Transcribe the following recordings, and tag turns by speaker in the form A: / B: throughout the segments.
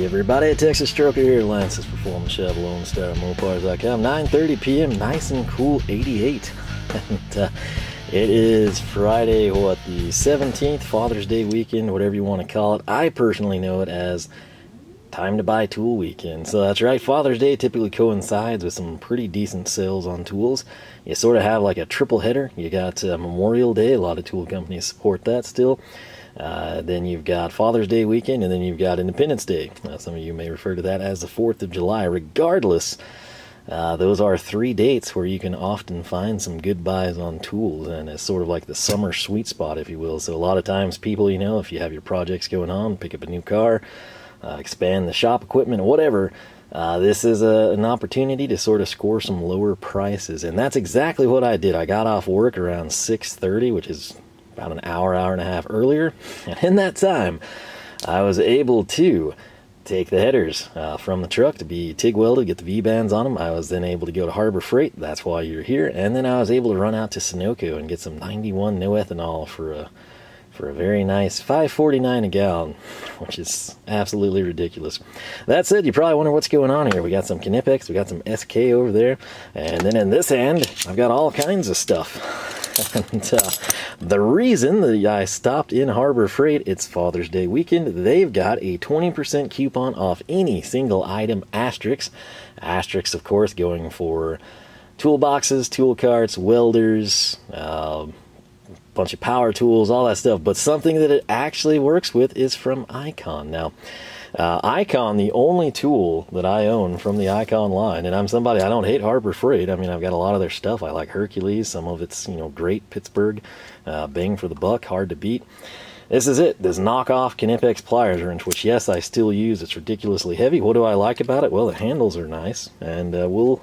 A: Hey everybody, Texas Trucker here, Lance's Performance Shop, Lone Star Mopars.com, 9:30 p.m., nice and cool, 88. And it is Friday, the 17th, Father's Day weekend, whatever you want to call it. I personally know it as time to buy tool weekend. So that's right, Father's Day typically coincides with some pretty decent sales on tools. You sort of have like a triple header. You got Memorial Day, a lot of tool companies support that still. Then you've got Father's Day weekend, and then you've got Independence Day. Some of you may refer to that as the 4th of July. Regardless, those are 3 dates where you can often find some good buys on tools, and it's sort of like the summer sweet spot, if you will. So a lot of times people, if you have your projects going on, pick up a new car, expand the shop equipment, whatever, this is an opportunity to sort of score some lower prices. And that's exactly what I did. I got off work around 6:30, which is about an hour and a half earlier, and in that time I was able to take the headers from the truck to be TIG welded, get the V-bands on them. I was then able to go to Harbor Freight, that's why you're here, and then I was able to run out to Sunoco and get some 91 no ethanol for a very nice $5.49 a gallon, which is absolutely ridiculous. That said, you probably wonder what's going on here. We got some Knipex, we got some SK over there, and then in this hand I've got all kinds of stuff. And the reason that I stopped in Harbor Freight, it's Father's Day weekend, they've got a 20% coupon off any single item, Asterix. Asterix, of course, going for toolboxes, tool carts, welders, bunch of power tools, all that stuff. But something that it actually works with is from Icon. Now, Icon, the only tool that I own from the Icon line, and I'm somebody, I don't hate Harbor Freight. I mean, I've got a lot of their stuff. I like Hercules, some of it's, great Pittsburgh, bang for the buck, hard to beat. This is it, this knockoff Knipex pliers wrench, which yes, I still use. It's ridiculously heavy. What do I like about it? Well, the handles are nice, and we'll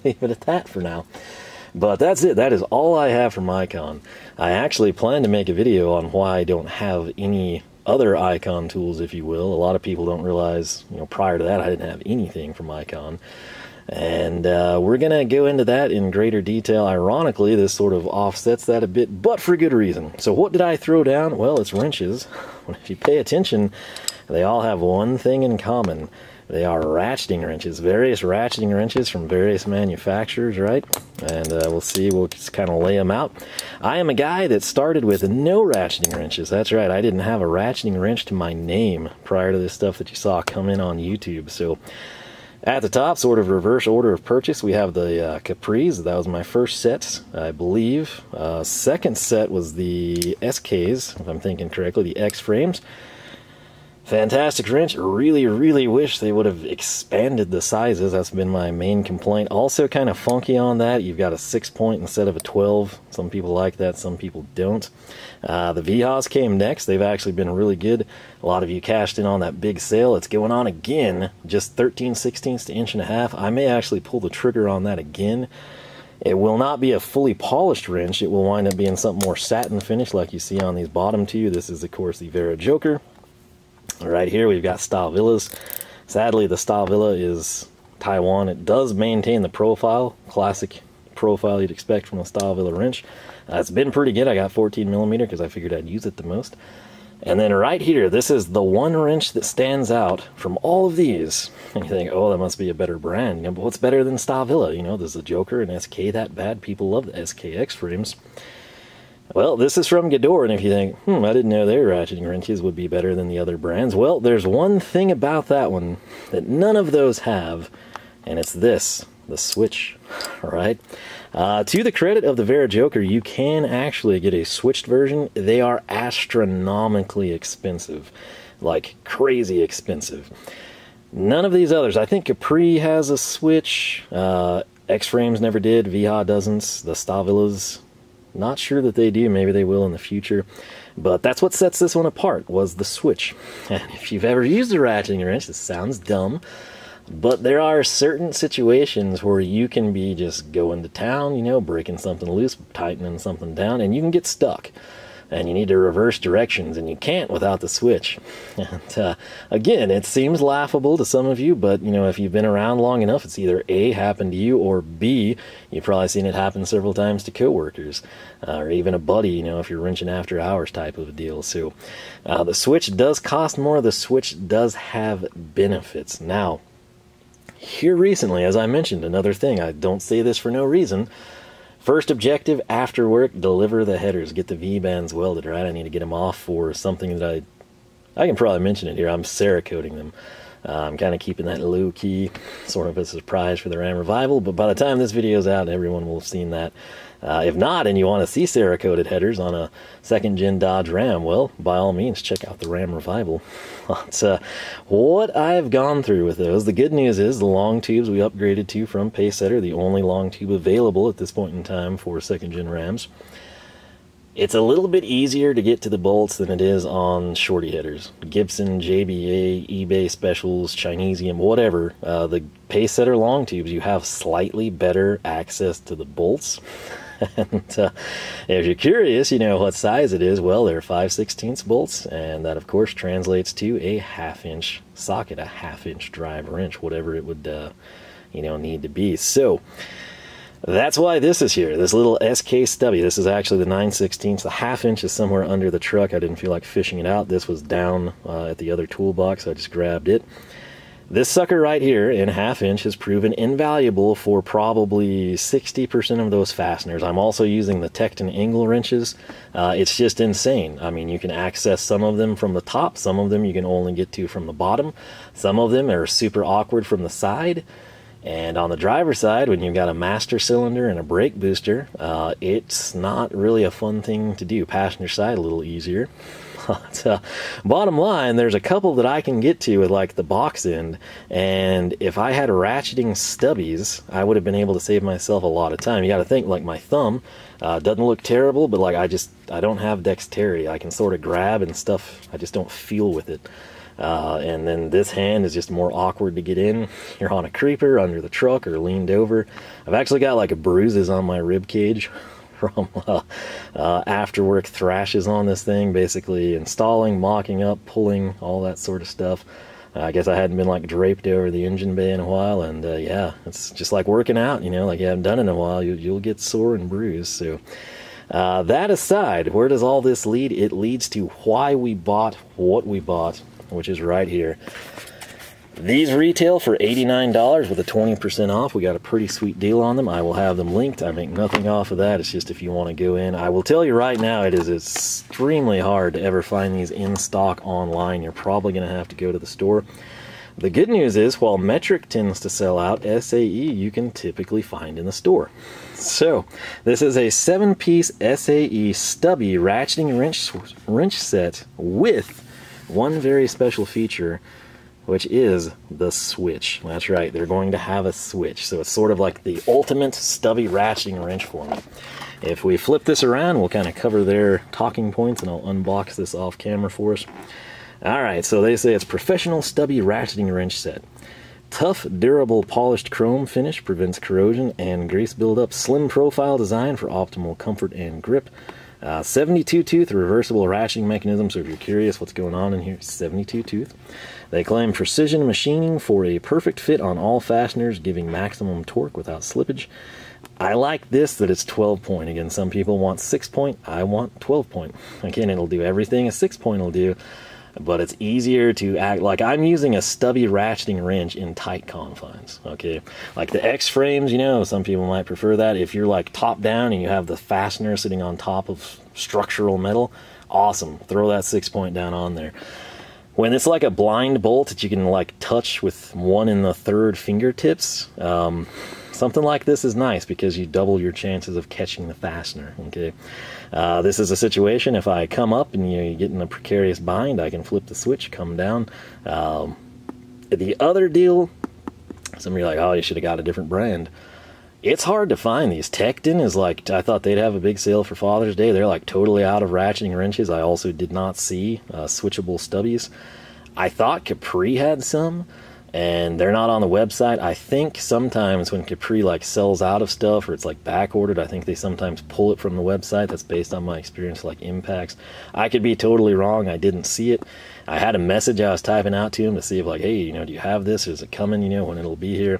A: leave it at that for now. But that's it. That is all I have from Icon. I actually plan to make a video on why I don't have any other Icon tools, if you will. A lot of people don't realize, prior to that, I didn't have anything from Icon. And we're going to go into that in greater detail. Ironically, this sort of offsets that a bit, but for good reason. So what did I throw down? Well, it's wrenches. If you pay attention, they all have one thing in common. They are ratcheting wrenches, various ratcheting wrenches from various manufacturers, right? And we'll see, we'll just kind of lay them out. I am a guy that started with no ratcheting wrenches. That's right, I didn't have a ratcheting wrench to my name prior to this stuff that you saw come in on YouTube. So at the top, sort of reverse order of purchase, we have the Capris. That was my first set, I believe. Second set was the SKs, if I'm thinking correctly, the X frames. Fantastic wrench. Really, really wish they would have expanded the sizes. That's been my main complaint. Also kind of funky on that. You've got a 6-point instead of a 12. Some people like that, some people don't. The VHAs came next. They've actually been really good. A lot of you cashed in on that big sale. It's going on again. Just 13/16 to 1.5 inches. I may actually pull the trigger on that again. It will not be a fully polished wrench. It will wind up being something more satin finish like you see on these bottom two. This is, of course, the Vera Joker. Right here we've got Stylevillas. Sadly, the Stylevilla is Taiwan. It does maintain the profile, classic profile you'd expect from a Stylevilla wrench. It's been pretty good. I got 14mm because I figured I'd use it the most. And then right here, this is the one wrench that stands out from all of these. And you think, oh, that must be a better brand. But what's better than Stylevilla? There's the Joker and SK that bad. People love the SKX frames. Well, this is from Gador, and if you think, I didn't know their ratcheting wrenches would be better than the other brands. Well, there's one thing about that one that none of those have, and it's this, the switch, all right? To the credit of the Vera Joker, you can actually get a switched version. They are astronomically expensive, like crazy expensive. None of these others. I think Capri has a switch. X-Frames never did. VHA doesn't. The Stylevillas, not sure that they do. Maybe they will in the future. But that's what sets this one apart, was the switch. And if you've ever used a ratcheting wrench, this sounds dumb, but there are certain situations where you can be just going to town, breaking something loose, tightening something down, and you can get stuck. and you need to reverse directions, and you can't without the switch. And again, it seems laughable to some of you, but you know, if you've been around long enough, it's either A, happened to you, or B, you've probably seen it happen several times to coworkers, or even a buddy, you know, if you're wrenching after hours type of a deal. So the switch does cost more. The switch does have benefits. Now, here recently, as I mentioned, another thing, I don't say this for no reason. First objective after work, deliver the headers, get the V-bands welded, right? I need to get them off for something that I can probably mention it here. I'm Cerakoting them. I'm kind of keeping that low key, sort of a surprise for the Ram Revival, but by the time this video's out, everyone will have seen that. If not, and you want to see Cerakoted headers on a second-gen Dodge Ram, well, by all means, check out the Ram Revival. But what I've gone through with those, the good news is the long tubes we upgraded to from Pacesetter, the only long tube available at this point in time for second-gen Rams. It's a little bit easier to get to the bolts than it is on shorty headers. Gibson, JBA, eBay specials, Chinesium, whatever. The Pacesetter long tubes, you have slightly better access to the bolts. And if you're curious, you know what size it is. Well, they're 5/16 bolts, and that of course translates to a 1/2 inch socket, a 1/2 inch drive wrench, whatever it would you know, need to be. So that's why this is here, this little SK stubby. This is actually the 9/16. The 1/2 inch is somewhere under the truck. I didn't feel like fishing it out. This was down at the other toolbox, so I just grabbed it. This sucker right here in 1/2 inch has proven invaluable for probably 60% of those fasteners. I'm also using the Tekton Engel wrenches. It's just insane. I mean, you can access some of them from the top, some of them you can only get to from the bottom, some of them are super awkward from the side. And on the driver's side, when you've got a master cylinder and a brake booster, it's not really a fun thing to do. Passenger side, a little easier. But, bottom line, there's a couple that I can get to with like the box end, and if I had ratcheting stubbies, I would have been able to save myself a lot of time. You got to think, like my thumb doesn't look terrible, but like I don't have dexterity. I can sort of grab and stuff, I just don't feel with it. And then this hand is just more awkward to get in. You're on a creeper, under the truck, or leaned over. I've actually got like bruises on my rib cage from after work thrashes on this thing, basically installing, mocking up, pulling, all that sort of stuff. I guess I hadn't been like draped over the engine bay in a while, and yeah, it's just like working out, you know, like you haven't done it in a while, you'll get sore and bruised. So that aside, where does all this lead? It leads to why we bought what we bought, which is right here. These retail for $89 with a 20% off. We got a pretty sweet deal on them. I will have them linked. I make nothing off of that. It's just if you want to go in. I will tell you right now, it is extremely hard to ever find these in stock online. You're probably going to have to go to the store. The good news is, while Metric tends to sell out, SAE you can typically find in the store. So, this is a 7-piece SAE stubby ratcheting wrench set with one very special feature, which is the switch. That's right, they're going to have a switch. So it's sort of like the ultimate stubby ratcheting wrench for me. If we flip this around, we'll kind of cover their talking points, and I'll unbox this off camera for us. Alright, so they say it's professional stubby ratcheting wrench set. Tough, durable, polished chrome finish prevents corrosion and grease buildup. Slim profile design for optimal comfort and grip. 72 tooth reversible ratcheting mechanism, so if you're curious what's going on in here, 72 tooth. They claim precision machining for a perfect fit on all fasteners, giving maximum torque without slippage. I like this, that it's 12 point. Again, some people want 6 point, I want 12 point. Again, it'll do everything a 6 point will do, but it's easier to act like I'm using a stubby ratcheting wrench in tight confines, okay? Like the X-frames, you know, some people might prefer that. If you're like top down and you have the fastener sitting on top of structural metal, awesome, throw that 6 point down on there. When it's like a blind bolt that you can like touch with 1 1/3 fingertips, something like this is nice because you double your chances of catching the fastener, okay? This is a situation, if I come up and you get in a precarious bind, I can flip the switch, come down. The other deal, some of you are like, oh, you should have got a different brand. It's hard to find these. Tekton is like, I thought they'd have a big sale for Father's Day. They're like totally out of ratcheting wrenches. I also did not see switchable stubbies. I thought Capri had some, and they're not on the website. I think sometimes when Capri like sells out of stuff or it's like back ordered, I think they sometimes pull it from the website. That's based on my experience, like Impacts. I could be totally wrong. I didn't see it. I had a message I was typing out to him to see if like, hey, you know, do you have this? Is it coming? You know, when it'll be here?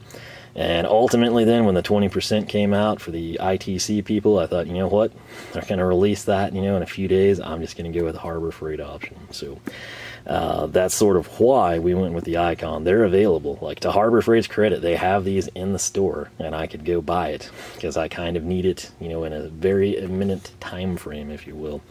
A: And ultimately then when the 20% came out for the ITC people, I thought, you know what? They're going to release that, you know, in a few days. I'm just going to go with the Harbor Freight option. So that's sort of why we went with the Icon. They're available. Like, to Harbor Freight's credit, they have these in the store, and I could go buy it because I kind of need it, you know, in a very imminent time frame, if you will.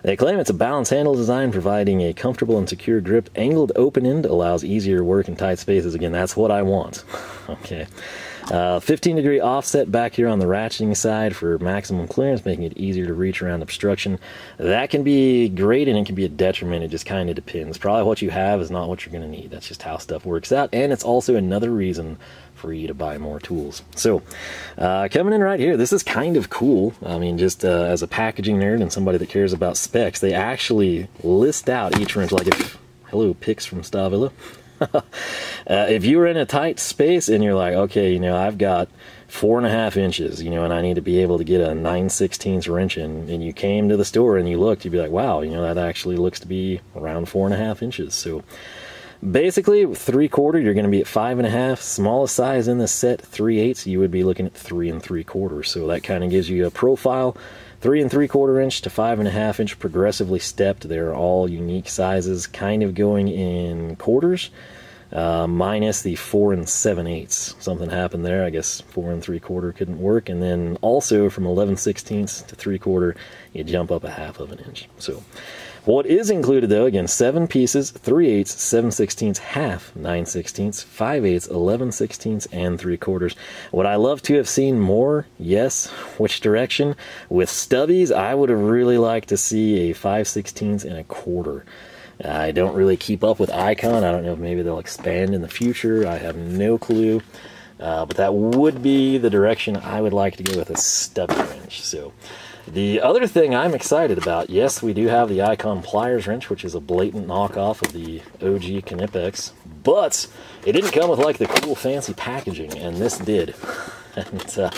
A: They claim it's a balanced handle design, providing a comfortable and secure grip. Angled open end allows easier work in tight spaces. Again, that's what I want. Okay. 15-degree offset back here on the ratcheting side for maximum clearance, making it easier to reach around obstruction. That can be great and it can be a detriment. It just kind of depends. Probably what you have is not what you're going to need. That's just how stuff works out. And it's also another reason for you to buy more tools. So coming in right here, this is kind of cool. I mean, just as a packaging nerd and somebody that cares about specs, they actually list out each wrench. Like, if hello, pics from Stavilla. If you were in a tight space and you're like, okay, you know, I've got 4.5 inches, you know, and I need to be able to get a 9/16 wrench in, and you came to the store and you looked, you'd be like, wow, you know, that actually looks to be around 4.5 inches. So basically, 3/4, you're going to be at 5.5. Smallest size in this set, 3/8, you would be looking at 3 3/4. So that kind of gives you a profile. 3 3/4 inch to 5.5 inch, progressively stepped. They're all unique sizes, kind of going in quarters, minus the 4 7/8. Something happened there. I guess 4 3/4 couldn't work. And then also from 11/16 to 3/4, you jump up 1/2 of an inch. So what is included, though, again, 7 pieces, 3/8, 7/16, half, 9/16, 5/8, 11/16, and 3/4. Would I love to have seen more? Yes. Which direction? With stubbies, I would have really liked to see a 5/16 and 1/4. I don't really keep up with Icon. I don't know if maybe they'll expand in the future. I have no clue. But that would be the direction I would like to go with a stubby wrench. So the other thing I'm excited about, yes, we do have the Icon pliers wrench, which is a blatant knockoff of the OG Knipex, but it didn't come with like the cool fancy packaging, and this did. And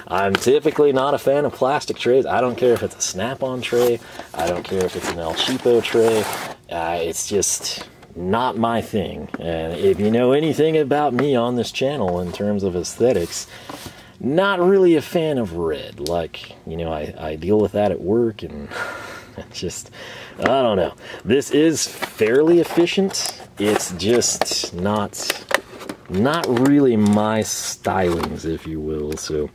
A: I'm typically not a fan of plastic trays. I don't care if it's a Snap-on tray. I don't care if it's an El Cheapo tray. It's just not my thing. And if you know anything about me on this channel in terms of aesthetics, not really a fan of red. Like, you know, I deal with that at work, and it's just, I don't know. This is fairly efficient. It's just not really my stylings, if you will. So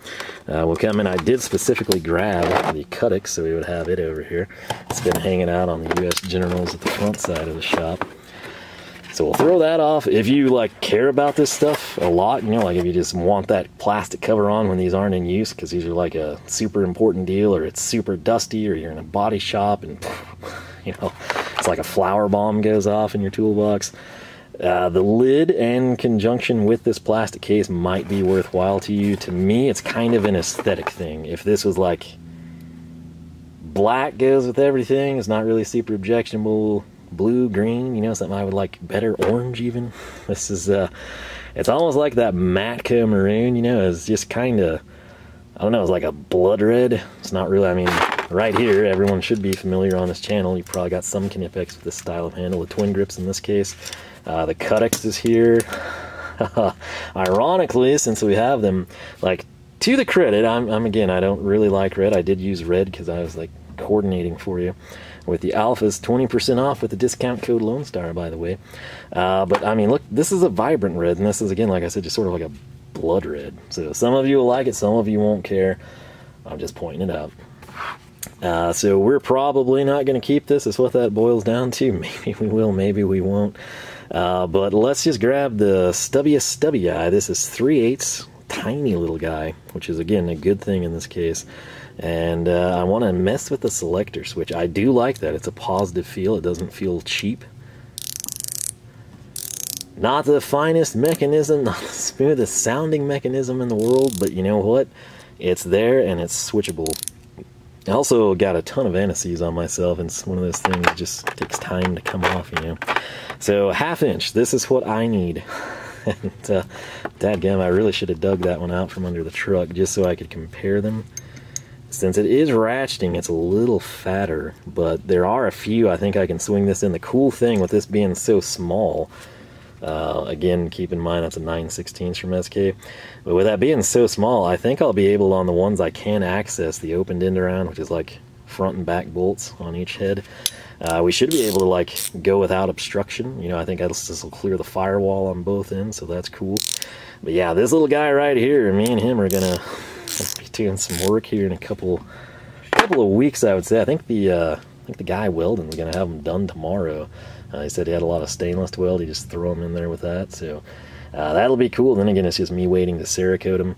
A: we'll come in. I did specifically grab the Cuttix, so we would have it over here. It's been hanging out on the US Generals at the front side of the shop. So we'll throw that off. If you like care about this stuff a lot, you know, like if you just want that plastic cover on when these aren't in use, because these are like a super important deal, or it's super dusty, or you're in a body shop and, you know, it's like a flower bomb goes off in your toolbox. The lid in conjunction with this plastic case might be worthwhile to you. To me, it's kind of an aesthetic thing. If this was like black goes with everything, it's not really super objectionable. Blue, green, you know, something I would like better, orange even. This is, it's almost like that Matco maroon, you know, is just kind of, I don't know, it's like a blood red. It's not really, I mean, right here, everyone should be familiar on this channel. You probably got some Knipex with this style of handle, the twin grips in this case. The Cuttix is here. Ironically, since we have them, like, to the credit, I'm again, I don't really like red. I did use red because I was like coordinating for you with the Alphas. 20% off with the discount code Lone Star, by the way. But I mean, look, this is a vibrant red, and this is, again, like I said, just sort of like a blood red. So some of you will like it, some of you won't care. I'm just pointing it out. So we're probably not going to keep this, is what that boils down to. Maybe we will, maybe we won't. But let's just grab the stubbiest stubby guy. This is 3/8, tiny little guy, which is, again, a good thing in this case. And I want to mess with the selector switch. I do like that. It's a positive feel. It doesn't feel cheap. Not the finest mechanism, not the smoothest sounding mechanism in the world, but you know what? It's there and it's switchable. I also got a ton of anti-seize on myself, and it's one of those things that just takes time to come off, you know. So 1/2 inch, this is what I need. And dadgum, I really should have dug that one out from under the truck just so I could compare them. Since it is ratcheting, it's a little fatter, but there are a few I think I can swing this in. The cool thing with this being so small, again, keep in mind that's a 9/16 from SK, but with that being so small, I think I'll be able, on the ones I can access, the opened end around, which is like front and back bolts on each head, we should be able to like go without obstruction. You know, I think this will clear the firewall on both ends, so that's cool. But yeah, this little guy right here, me and him are gonna be doing some work here in a couple of weeks, I would say. I think the guy welding is gonna have them done tomorrow. He said he had a lot of stainless to weld. He just throw them in there with that, so that'll be cool. Then again, it's just me waiting to Cerakote them.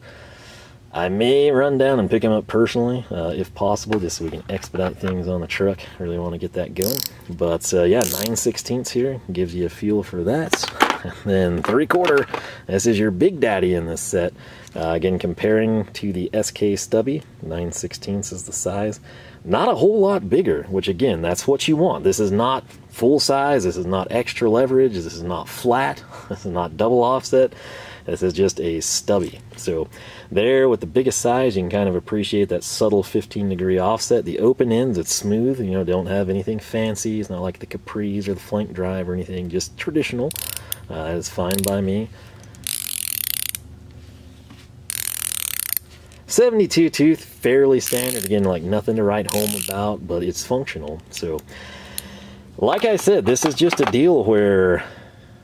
A: I may run down and pick them up personally, if possible, just so we can expedite things on the truck. I really want to get that going. But yeah, 9/16 here gives you a feel for that. And then 3/4, this is your big daddy in this set. Again, comparing to the SK Stubby, 9/16 is the size. Not a whole lot bigger, which again, that's what you want. This is not full size, this is not extra leverage, this is not flat, this is not double offset. This is just a stubby. So there, with the biggest size, you can kind of appreciate that subtle 15-degree offset. The open ends, it's smooth, you know, don't have anything fancy. It's not like the Caprice or the flank drive or anything, just traditional. That is fine by me. 72 tooth, fairly standard. Again, like nothing to write home about, but it's functional. So, like I said, this is just a deal where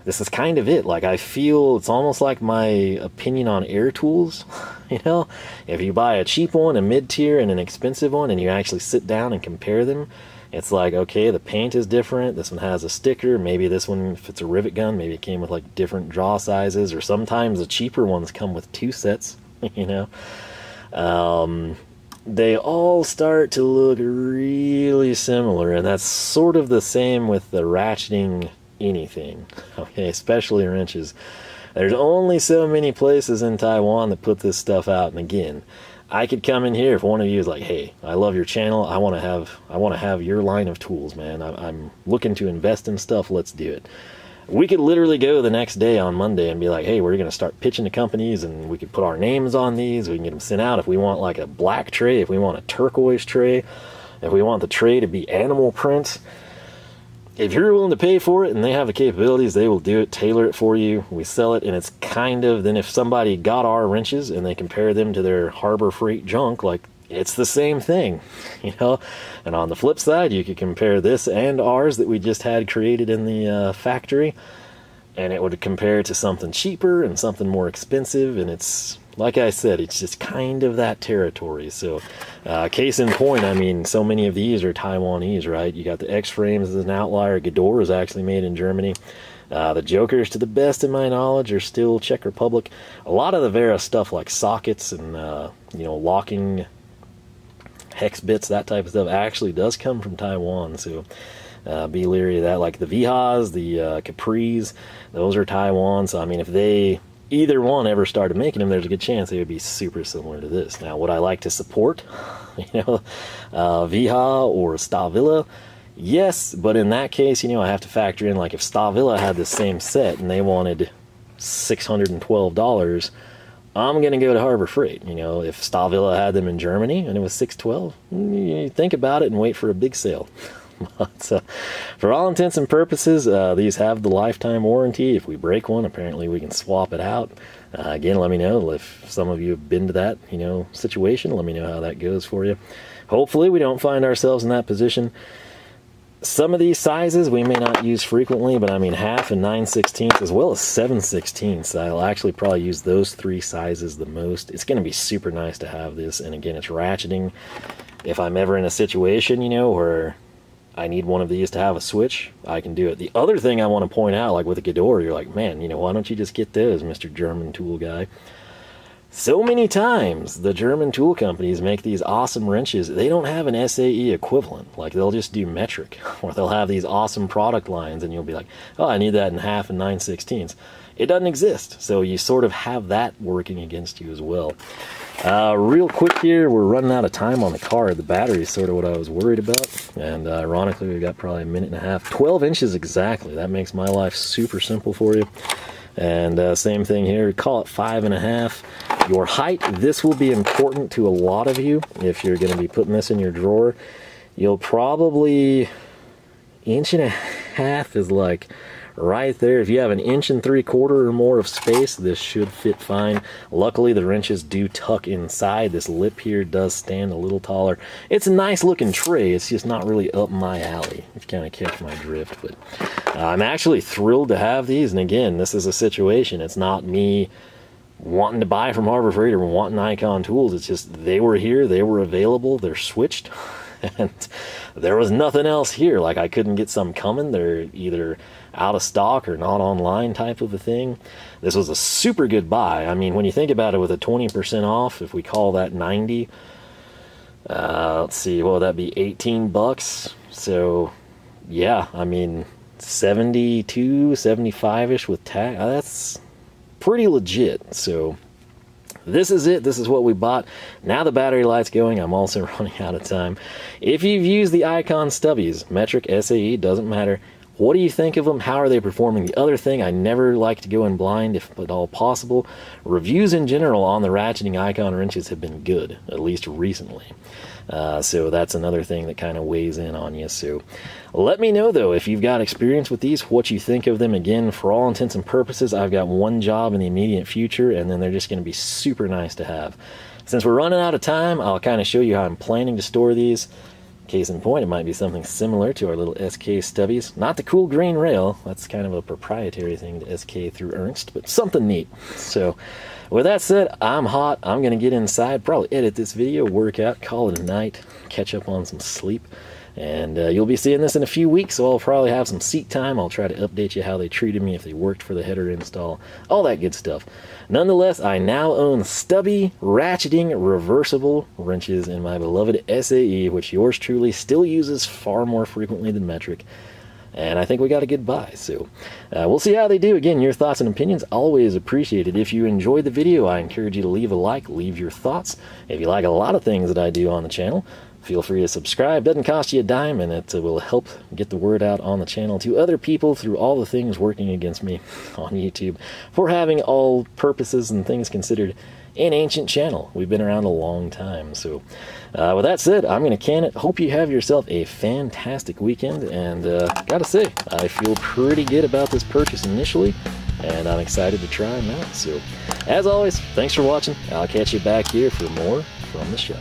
A: this is kind of it. Like, I feel it's almost like my opinion on air tools. You know, if you buy a cheap one, a mid-tier, and an expensive one, and you actually sit down and compare them, it's like, okay, the paint is different. This one has a sticker. Maybe this one, if it's a rivet gun, maybe it came with like different draw sizes, or sometimes the cheaper ones come with 2 sets, you know. They all start to look really similar, and that's sort of the same with the ratcheting anything, okay, especially wrenches. There's only so many places in Taiwan that put this stuff out, and again, I could come in here if one of you is like, hey, I love your channel, I want to have your line of tools, man. I'm looking to invest in stuff, let's do it. We could literally go the next day on Monday and be like, hey, we're going to start pitching to companies, and we could put our names on these, we can get them sent out. If we want like a black tray, if we want a turquoise tray, if we want the tray to be animal print, if you're willing to pay for it and they have the capabilities, they will do it, tailor it for you. We sell it, and it's kind of, then if somebody got our wrenches and they compare them to their Harbor Freight junk, like, it's the same thing, you know. And on the flip side, you could compare this and ours that we just had created in the factory, and it would compare to something cheaper and something more expensive, and it's, like I said, it's just kind of that territory. So, case in point, I mean, so many of these are Taiwanese, right? You got the X-Frames as an outlier. Gador is actually made in Germany. The Jokers, to the best of my knowledge, are still Czech Republic. A lot of the Vera stuff, like sockets and, you know, locking hex bits, that type of stuff, actually does come from Taiwan. So, be leery of that. Like the Vihas, the Caprice, those are Taiwan. So, I mean, if they either one ever started making them, there's a good chance they would be super similar to this. Now, would I like to support, you know, Viha or Stavilla? Yes, but in that case, you know, I have to factor in, like, if Stavilla had the same set and they wanted $612, I'm going to go to Harbor Freight. You know, if Stavilla had them in Germany and it was $612, you think about it and wait for a big sale. But, for all intents and purposes, these have the lifetime warranty. If we break one, apparently we can swap it out. Again, let me know if some of you have been to that, you know, situation. Let me know how that goes for you. Hopefully we don't find ourselves in that position. Some of these sizes we may not use frequently, but I mean 1/2 and 9/16 as well as 7/16. I'll actually probably use those 3 sizes the most. It's going to be super nice to have this, and again, it's ratcheting. If I'm ever in a situation, you know, where I need one of these to have a switch, I can do it. The other thing I want to point out, like with a Gador, you're like, man, you know, why don't you just get those, Mr. German tool guy? So many times the German tool companies make these awesome wrenches. They don't have an SAE equivalent. Like, they'll just do metric, or they'll have these awesome product lines, and you'll be like, oh, I need that in 1/2 and 9/16. It doesn't exist. So you sort of have that working against you as well. Real quick here, we're running out of time on the car. The battery is sort of what I was worried about. And ironically, we've got probably a minute and a half. 12 inches exactly. That makes my life super simple for you. And same thing here, call it 5.5. Your height, this will be important to a lot of you. If you're going to be putting this in your drawer, you'll probably, 1.5 inches is like right there. If you have 1 3/4 or more of space, this should fit fine. Luckily, the wrenches do tuck inside. This lip here does stand a little taller. It's a nice looking tray. It's just not really up my alley, if you kind of catch my drift. But I'm actually thrilled to have these. And again, this is a situation. It's not me wanting to buy from Harbor Freight or wanting Icon tools. It's just they were here, they were available, they're switched, and there was nothing else here. Like, I couldn't get some coming. They're either out of stock or not online type of a thing. This was a super good buy. I mean, when you think about it, with a 20% off, if we call that 90, let's see, what would that be, 18 bucks? So yeah, I mean, 72, 75-ish with tax. That's pretty legit. So this is it. This is what we bought. Now the battery light's going. I'm also running out of time. If you've used the Icon stubbies, metric, SAE, doesn't matter. What do you think of them? How are they performing? The other thing, I never like to go in blind if at all possible. Reviews in general on the ratcheting Icon wrenches have been good, at least recently. So that's another thing that kind of weighs in on you. So let me know, though, if you've got experience with these, what you think of them. Again, for all intents and purposes, I've got one job in the immediate future, and then they're just going to be super nice to have. Since we're running out of time, I'll kind of show you how I'm planning to store these. Case in point, it might be something similar to our little SK stubbies. Not the cool green rail. That's kind of a proprietary thing to SK through Ernst, but something neat. So with that said, I'm hot. I'm going to get inside, probably edit this video, work out, call it a night, catch up on some sleep. And you'll be seeing this in a few weeks, so I'll probably have some seat time. I'll try to update you how they treated me, if they worked for the header install, all that good stuff. Nonetheless, I now own stubby, ratcheting, reversible wrenches in my beloved SAE, which yours truly still uses far more frequently than metric. And I think we got a good buy. So we'll see how they do. Again, your thoughts and opinions always appreciated. If you enjoyed the video, I encourage you to leave a like, leave your thoughts. If you like a lot of things that I do on the channel, feel free to subscribe. Doesn't cost you a dime, and it will help get the word out on the channel to other people through all the things working against me on YouTube for having all purposes and things considered an ancient channel. We've been around a long time. So with that said, I'm going to can it. Hope you have yourself a fantastic weekend, and gotta say, I feel pretty good about this purchase initially, and I'm excited to try them out. So as always, thanks for watching. I'll catch you back here for more from the shop.